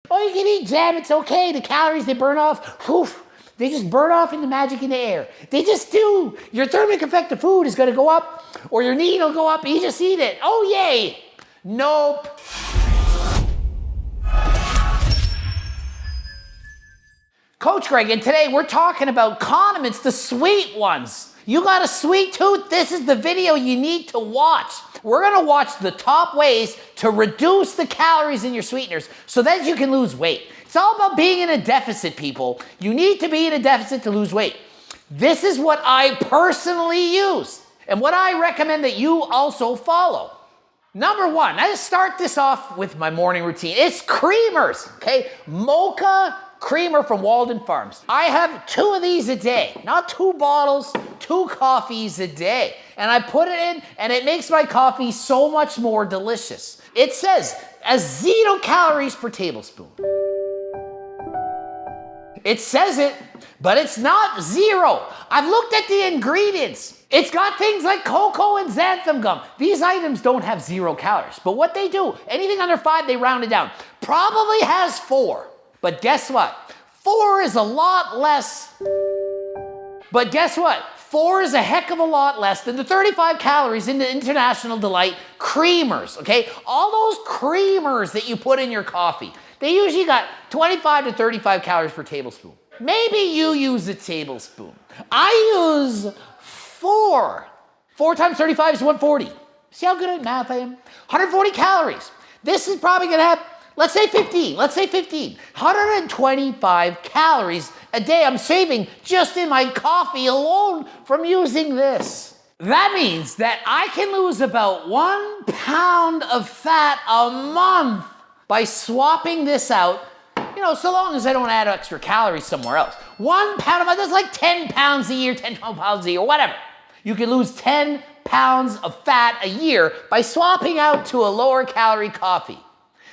Oh, you can eat jam, it's okay. The calories they burn off, poof, they just burn off in the magic in the air. They just do. Your thermic effect of food is gonna go up, or your need will go up, you just eat it. Oh, yay. Nope. Coach Greg, and today we're talking about condiments, the sweet ones. You got a sweet tooth? This is the video you need to watch. We're gonna watch the top ways to reduce the calories in your sweeteners so that you can lose weight. It's all about being in a deficit, people. You need to be in a deficit to lose weight. This is what I personally use and what I recommend that you also follow. Number one, I just start this off with my morning routine. It's creamers, okay? Mocha creamer from Walden Farms. I have 2 of these a day, not 2 bottles, 2 coffees a day. And I put it in and it makes my coffee so much more delicious. It says a 0 calories per tablespoon. It says it, but it's not 0. I've looked at the ingredients. It's got things like cocoa and xanthan gum. These items don't have 0 calories, but what they do, anything under 5, they round it down. Probably has 4. But guess what? 4 is a lot less. But guess what? 4 is a heck of a lot less than the 35 calories in the International Delight creamers, okay? All those creamers that you put in your coffee, they usually got 25 to 35 calories per tablespoon. Maybe you use a tablespoon. I use 4. 4 times 35 is 140. See how good at math I am? 140 calories. This is probably gonna have, let's say 15. 125 calories a day I'm saving just in my coffee alone from using this. That means that I can lose about 1 pound of fat a month by swapping this out, you know, so long as I don't add extra calories somewhere else. 1 pound a month, that's like 10 pounds a year, 10, 12 pounds a year, whatever. You can lose 10 pounds of fat a year by swapping out to a lower calorie coffee.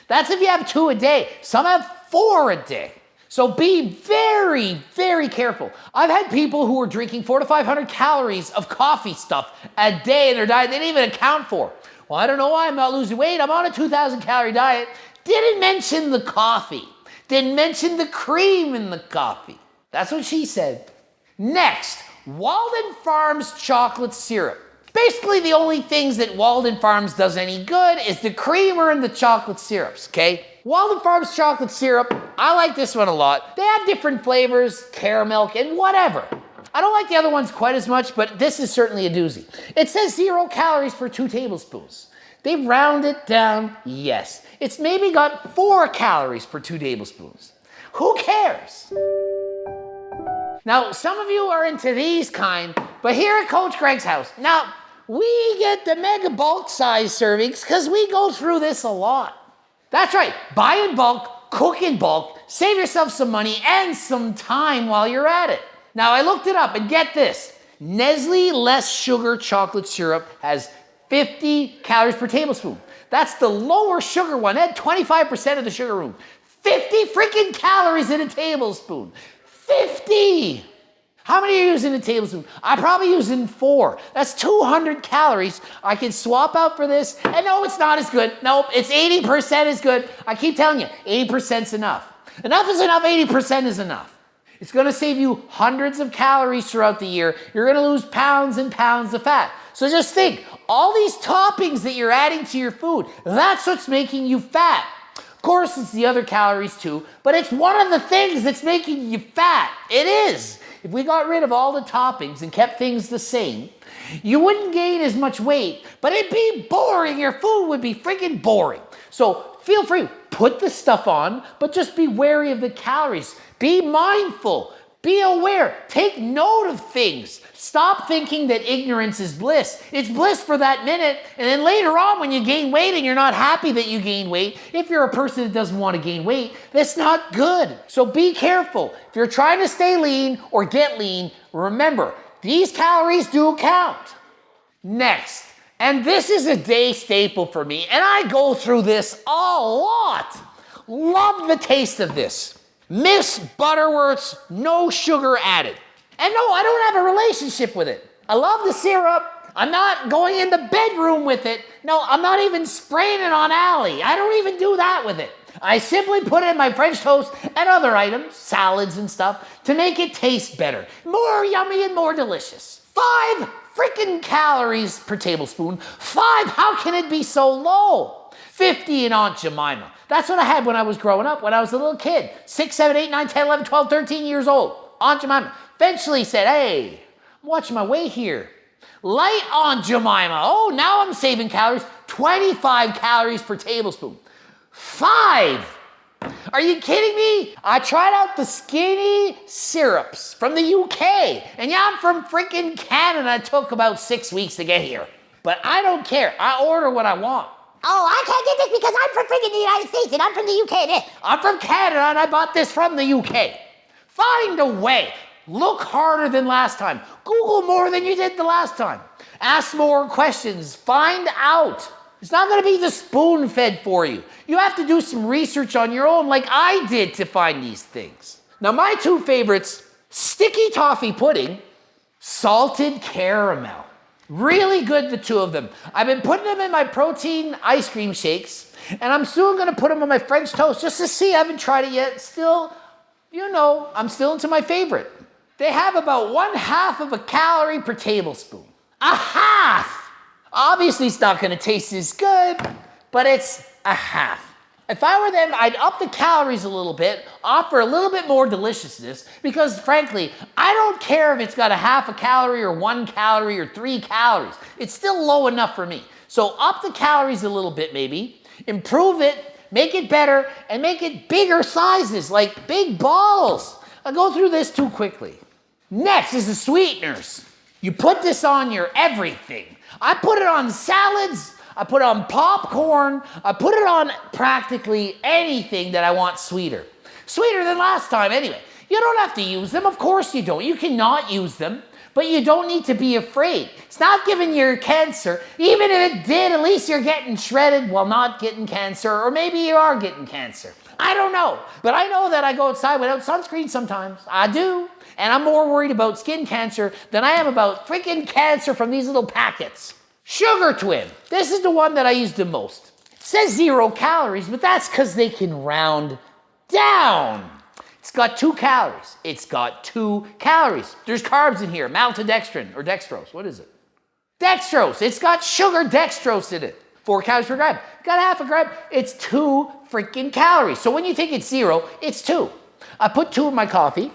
That's if you have 2 a day. Some have 4 a day. So be very, very careful. I've had people who are drinking 400 to 500 calories of coffee stuff a day in their diet they didn't even account for. Well, I don't know why I'm not losing weight. I'm on a 2,000 calorie diet. Didn't mention the coffee. Didn't mention the cream in the coffee. That's what she said. Next, Walden Farms chocolate syrup. Basically, the only things that Walden Farms does any good is the creamer and the chocolate syrups, okay? Walden Farms chocolate syrup, I like this one a lot. They have different flavors, caramel and whatever. I don't like the other ones quite as much, but this is certainly a doozy. It says 0 calories per 2 tablespoons. They round it down, yes. It's maybe got 4 calories per 2 tablespoons. Who cares? Now, some of you are into these kind, but here at Coach Greg's house, now, we get the mega bulk size servings because we go through this a lot. That's right, buy in bulk, cook in bulk, save yourself some money and some time while you're at it. Now, I looked it up and get this. Nestle less sugar chocolate syrup has 50 calories per tablespoon. That's the lower sugar one. That 25% of the sugar room. 50 freaking calories in a tablespoon. 50! How many are you using in a tablespoon? I'm probably using 4. That's 200 calories I can swap out for this. And no, it's not as good. Nope, it's 80% as good. I keep telling you, 80%'s enough. Enough is enough, 80% is enough. It's gonna save you hundreds of calories throughout the year. You're gonna lose pounds and pounds of fat. So just think, all these toppings that you're adding to your food, that's what's making you fat. Of course, it's the other calories too, but it's one of the things that's making you fat. It is. If we got rid of all the toppings and kept things the same, you wouldn't gain as much weight, but it'd be boring. Your food would be freaking boring. So feel free, put the stuff on, but just be wary of the calories. Be mindful. Be aware. Take note of things. Stop thinking that ignorance is bliss. It's bliss for that minute, and then later on when you gain weight and you're not happy that you gain weight, if you're a person that doesn't want to gain weight, that's not good. So be careful. If you're trying to stay lean or get lean, remember, these calories do count. Next, and this is a day staple for me, and I go through this a lot. Love the taste of this. Miss Butterworth's no sugar added. And no, I don't have a relationship with it. I love the syrup. I'm not going in the bedroom with it. No, I'm not even spraying it on Allie. I don't even do that with it. I simply put it in my French toast and other items, salads and stuff, to make it taste better. More yummy and more delicious. 5 freaking calories per tablespoon. 5, how can it be so low? 50 in Aunt Jemima. That's what I had when I was growing up, when I was a little kid. 6, 7, 8, 9, 10, 11, 12, 13 years old. Aunt Jemima eventually said, hey, I'm watching my weight here. Light Aunt Jemima. Oh, now I'm saving calories. 25 calories per tablespoon. 5. Are you kidding me? I tried out the skinny syrups from the UK. And yeah, I'm from freaking Canada. It took about 6 weeks to get here. But I don't care. I order what I want. Oh, I can't get this because I'm from freaking the United States and I'm from the UK. I'm from Canada and I bought this from the UK. Find a way. Look harder than last time. Google more than you did the last time. Ask more questions. Find out. It's not going to be the spoon-fed for you. You have to do some research on your own like I did to find these things. Now, my 2 favorites, sticky toffee pudding, salted caramel. Really good, the 2 of them. I've been putting them in my protein ice cream shakes, and I'm soon going to put them on my French toast just to see. I haven't tried it yet. Still, you know, I'm still into my favorite. They have about 1/2 of a calorie per tablespoon. A half! Obviously, it's not going to taste as good, but it's a half. If I were them, I'd up the calories a little bit, offer a little bit more deliciousness, because frankly, I don't care if it's got a 1/2 a calorie or 1 calorie or 3 calories. It's still low enough for me. So up the calories a little bit maybe, improve it, make it better, and make it bigger sizes, like big balls. I'll go through this too quickly. Next is the sweeteners. You put this on your everything. I put it on salads, I put it on popcorn, I put it on practically anything that I want sweeter. Sweeter than last time anyway. You don't have to use them, of course you don't. You cannot use them, but you don't need to be afraid. It's not giving you cancer. Even if it did, at least you're getting shredded while not getting cancer, or maybe you are getting cancer. I don't know, but I know that I go outside without sunscreen sometimes. I do. And I'm more worried about skin cancer than I am about freaking cancer from these little packets. Sugar Twin. This is the one that I use the most. It says 0 calories, but that's because they can round down. It's got 2 calories. It's got 2 calories. There's carbs in here. Maltodextrin or dextrose. What is it? Dextrose. It's got sugar dextrose in it. 4 calories per gram. Got 1/2 a gram. It's 2 freaking calories. So when you think it's 0, it's 2. I put 2 in my coffee.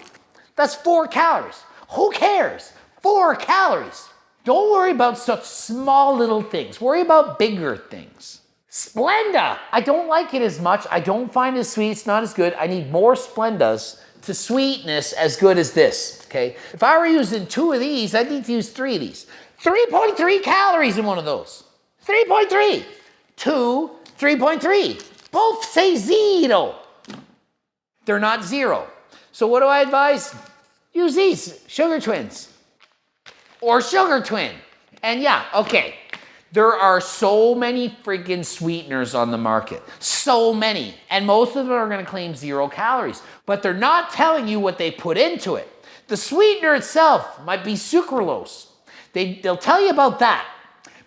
That's 4 calories. Who cares? 4 calories. Don't worry about such small little things. Worry about bigger things. Splenda. I don't like it as much. I don't find it sweet. It's not as good. I need more Splendas to sweetness as good as this, okay? If I were using 2 of these, I'd need to use 3 of these. 3.3 calories in one of those. 3.3. 2, 3.3. Both say 0. They're not 0. So what do I advise? Use these, Sugar Twins. Or Sugar Twin. And yeah, okay. There are so many freaking sweeteners on the market. So many. And most of them are going to claim 0 calories. But they're not telling you what they put into it. The sweetener itself might be sucralose. They'll tell you about that.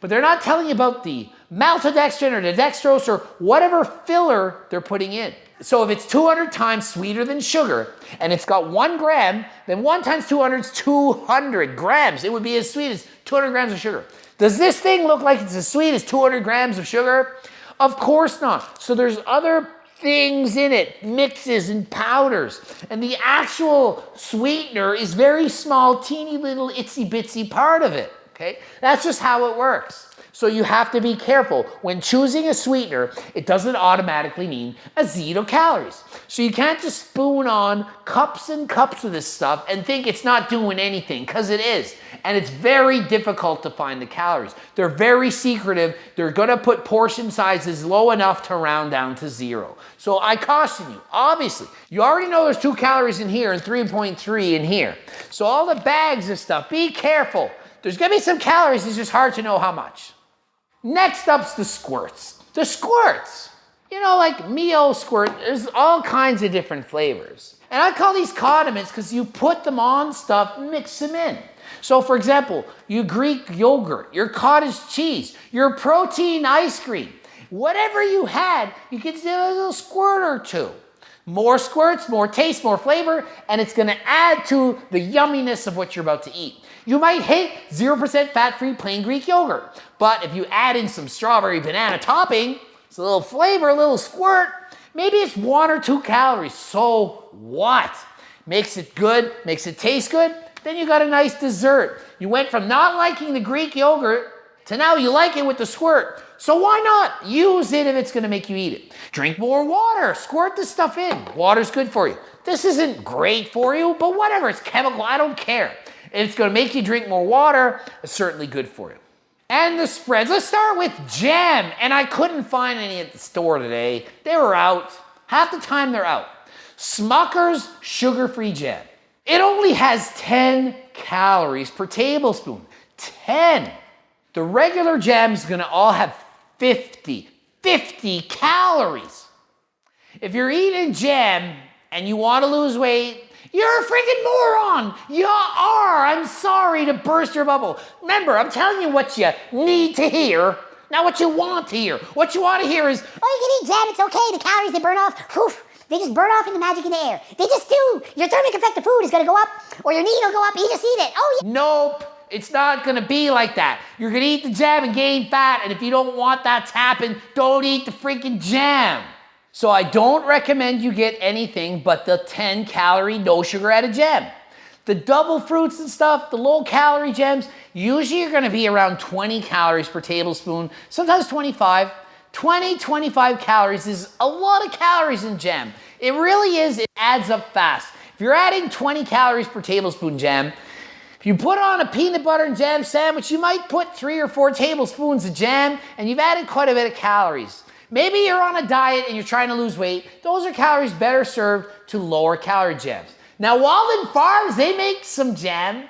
But they're not telling you about the maltodextrin or the dextrose or whatever filler they're putting in. So if it's 200 times sweeter than sugar and it's got 1 gram, then 1 times 200 is 200 grams. It would be as sweet as 200 grams of sugar. Does this thing look like it's as sweet as 200 grams of sugar? Of course not. So there's other things in it, mixes and powders. And the actual sweetener is very small, teeny little itsy bitsy part of it. Okay? That's just how it works. So you have to be careful. When choosing a sweetener, it doesn't automatically mean a 0 calories. So you can't just spoon on cups and cups of this stuff and think it's not doing anything, because it is. And it's very difficult to find the calories. They're very secretive. They're going to put portion sizes low enough to round down to 0. So I caution you, obviously, you already know there's 2 calories in here and 3.3 in here. So all the bags of stuff, be careful. There's going to be some calories, it's just hard to know how much. Next up's the squirts. The squirts. You know, like Mio squirt, there's all kinds of different flavors. And I call these condiments because you put them on stuff, mix them in. So for example, your Greek yogurt, your cottage cheese, your protein ice cream. Whatever you had, you can do a little squirt or two. More squirts, more taste, more flavor, and it's gonna add to the yumminess of what you're about to eat. You might hate 0% fat-free plain Greek yogurt, but if you add in some strawberry banana topping, it's a little flavor, a little squirt, maybe it's 1 or 2 calories, so what? Makes it good, makes it taste good, then you got a nice dessert. You went from not liking the Greek yogurt to now you like it with the squirt. So why not use it if it's gonna make you eat it? Drink more water, squirt this stuff in. Water's good for you. This isn't great for you, but whatever, it's chemical, I don't care. If it's gonna make you drink more water, it's certainly good for you. And the spreads, let's start with jam. And I couldn't find any at the store today. They were out. Half the time they're out. Smucker's sugar-free jam. It only has 10 calories per tablespoon. 10. The regular jam is gonna all have 50 calories. If you're eating jam and you wanna lose weight, you're a freaking moron. You are. I'm sorry to burst your bubble. Remember, I'm telling you what you need to hear, not what you want to hear. What you want to hear is, oh, you can eat jam, it's okay. The calories they burn off, poof, they just burn off in the magic in the air. They just do. Your thermic effect of food is gonna go up, or your need will go up. You just eat it. Oh, yeah. nope. It's not gonna be like that. You're gonna eat the jam and gain fat, and if you don't want that to happen, don't eat the freaking jam. So I don't recommend you get anything but the 10 calorie, no sugar added jam. The double fruits and stuff, the low calorie jams, usually you're gonna be around 20 calories per tablespoon, sometimes 25. 25 calories is a lot of calories in jam. It really is, it adds up fast. If you're adding 20 calories per tablespoon jam, if you put on a peanut butter and jam sandwich, you might put 3 or 4 tablespoons of jam and you've added quite a bit of calories. Maybe you're on a diet and you're trying to lose weight. Those are calories better served to lower calorie jams. Now, Walden Farms, they make some jam,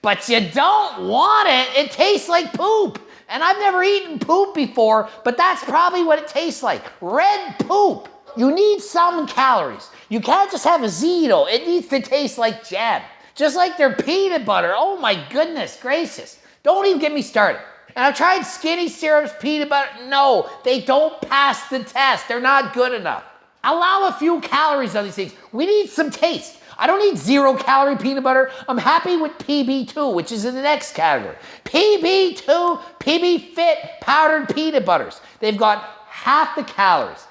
but you don't want it. It tastes like poop. And I've never eaten poop before, but that's probably what it tastes like. Red poop. You need some calories. You can't just have a Zito. It needs to taste like jam. Just like their peanut butter. Oh my goodness gracious. Don't even get me started. And I've tried Skinny Syrup's peanut butter. No, they don't pass the test. They're not good enough. Allow a few calories on these things. We need some taste. I don't need 0 calorie peanut butter. I'm happy with PB2, which is in the next category. PB2, PB Fit powdered peanut butters. They've got half the calories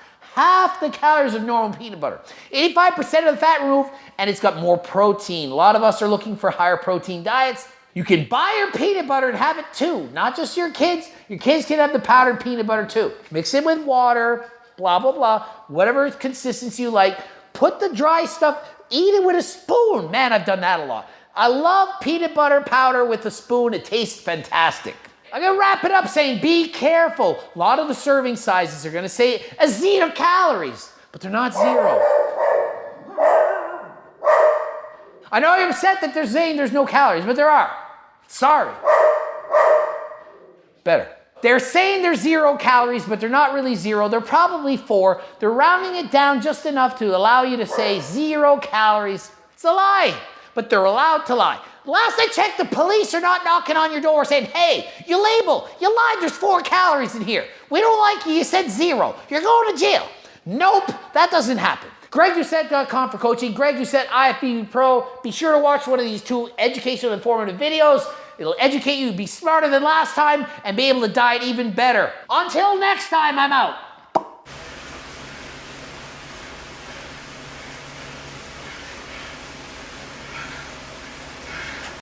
of normal peanut butter. 85% of the fat removed, and it's got more protein. A lot of us are looking for higher protein diets. You can buy your peanut butter and have it too, not just your kids. Your kids can have the powdered peanut butter too. Mix it with water, blah, blah, blah, whatever consistency you like. Put the dry stuff, eat it with a spoon. Man, I've done that a lot. I love peanut butter powder with a spoon. It tastes fantastic. I'm gonna wrap it up saying be careful. A lot of the serving sizes are gonna say a 0 calories, but they're not 0. I know you're upset that they're saying there's no calories, but there are. Sorry. Better. They're saying there's 0 calories, but they're not really 0. They're probably 4. They're rounding it down just enough to allow you to say 0 calories. It's a lie, but they're allowed to lie. Last I checked, the police are not knocking on your door saying, hey, you lied, there's 4 calories in here. We don't like you said 0. You're going to jail. Nope, that doesn't happen. GregDoucette.com for coaching. Greg Doucette, IFBB Pro. Be sure to watch one of these 2 educational, informative videos. It'll educate you, be smarter than last time, and be able to diet even better. Until next time, I'm out.